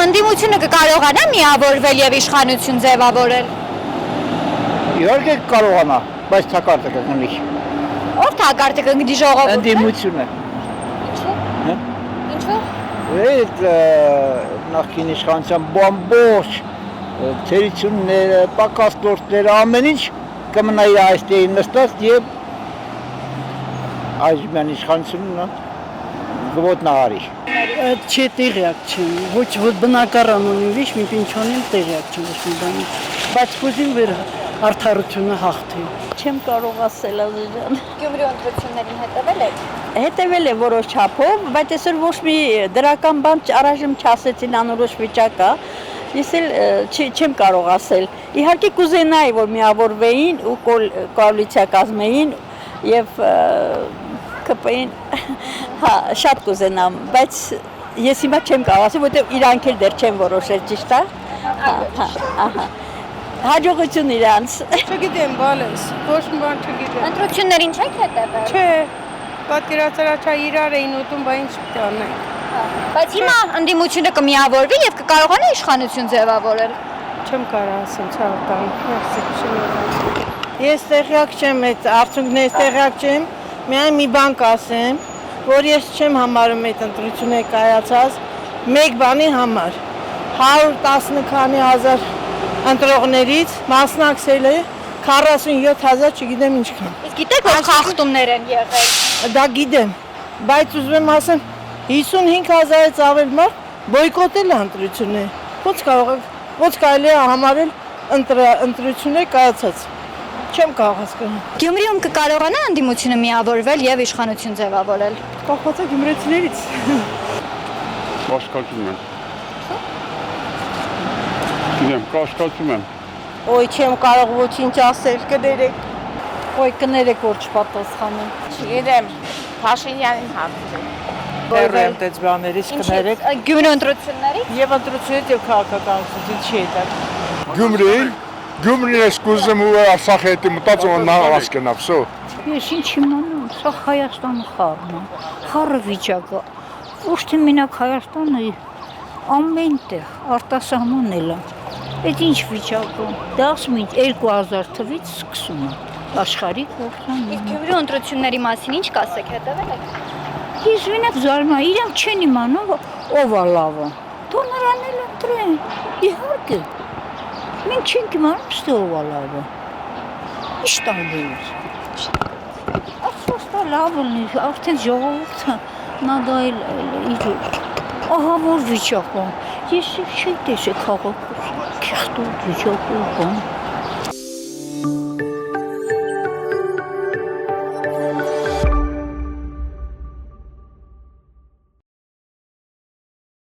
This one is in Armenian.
ընդդիմությունը կկարողանա միավորվել եւ իշխանություն ձևավորել։ Իհարկե կարողանա, բայց թակարդը կգնի։ Ով թակարդը կգնի ժողովուրդը։ Ընդդիմությունը։ Ինչու՞։ Այդ նախկին իշխանության բամբողջ թերությունները, պակասնորդները, ամեն ինչ կմնա իր այստեղի նստած եւ այժմյան իշխանությունը գոտնահարի։ Այդ չի տեղյակ չեմ, ոչ բնակարան ունի, ոչ մի ինչ ունեմ տեղյակ չեմ ոչ մի բանի, բայց կուզիմ վեր արդարությունը հաղթի։ Չեմ կարող ասել ազգան։ Գյումրի ընտրություններին հետևել եք։ Հետևել է որոշ չափով, բայց այսօր ոչ մի դրական բան առայժմ չասեցին անորոշ վիճակա։ Ես էլ չեմ կարող ասել։ Իհարկե կուզենայի, որ միավորվեին ու կոալիցիա կազմեին եւ ԿՊ-ին հա շատ կուզենամ, բայց ես հիմա չեմ կարող ասել, որտեղ իրանք էլ դեռ չեն որոշել, ճիշտ է։ Ահա։ Հաջողություն իրանց։ Չգիտեմ, բալես, ոչ մի բան չգիտեմ։ Ընտրություններին չեք հետևել։ Չէ, պատկերացրաչա իրար էին ուտում, բայց ինչ կանենք։ Բայց հիմա ընդդիմությունը կմիավորվի եւ կկարողանա իշխանություն ձևավորել։ Չեմ կարող ասել, ցավական։ Ես տեղյակ չեմ, այդ արդյունքներից տեղյակ չեմ, միայն մի բան կասեմ, որ ես չեմ համարում այդ ընտրությունը կայացած մեկ բանի համար։ 110 քանի հազար ընտրողներից մասնակցել է 47,000 չգիտեմ ինչքան։ Իսկ գիտեք որ խախտումներ են եղել։ Դա գիտեմ, բայց ուզում եմ ասեմ 55,000-ից ավել մարդ բոյկոտել է ընտրությունները։ Ոնց կարելի է համարել ընտրությունները կայացած։ Չեմ կարող հասկանալ։ Գյումրիում կկարողանա ընդդիմությունը միավորվել եւ իշխանություն ձևավորել։ Կախված է գյումրեցիներից։ Կասկածում եմ։ Գիտեմ, կասկածում եմ։ Ոյ չեմ կարող ոչինչ ասել, կներեք։ Ոյ կներեք որ չպատասխանեմ։ Չգիտեմ, Փաշինյանին հարցրել։ Հեռու եմ դες բաներից կներեք։ Գյումրի ընտրություններից Եվ ընտրությունից եւ քաղաքականությունից չի հետար։ Գյումրին ես կուզեմ ու ասախ հետի մտածում եմ նա ասկենա, վսո։ Ես ինչ իմանամ, սա Հայաստանը խառն է, խառը վիճակը, ոչ թե մենակ Հայաստանը, ամեն տեղ, արտասահման էլ է, այդ ինչ վիճակը, դա ասում ինչ 2000 թվից սկսում է, աշխարհի կողքան։ իսկ Գյումրի ընտրությունների մասին ինչ կասեք հետևել եք։ Ես մենակ զարմա, իրենք չեն իմանում ով է լավը, թող նրան էլ ընտրեն, իհարկե, մենք չենք իմանում ստե ով է լավը, ինչ տարբեր Ասոստա լավ լինի, արդեն ժողովուրդը նադայել իր ահավոր վիճակում, ես չի տեսեք քաղաքում, կեղտոտ վիճակում,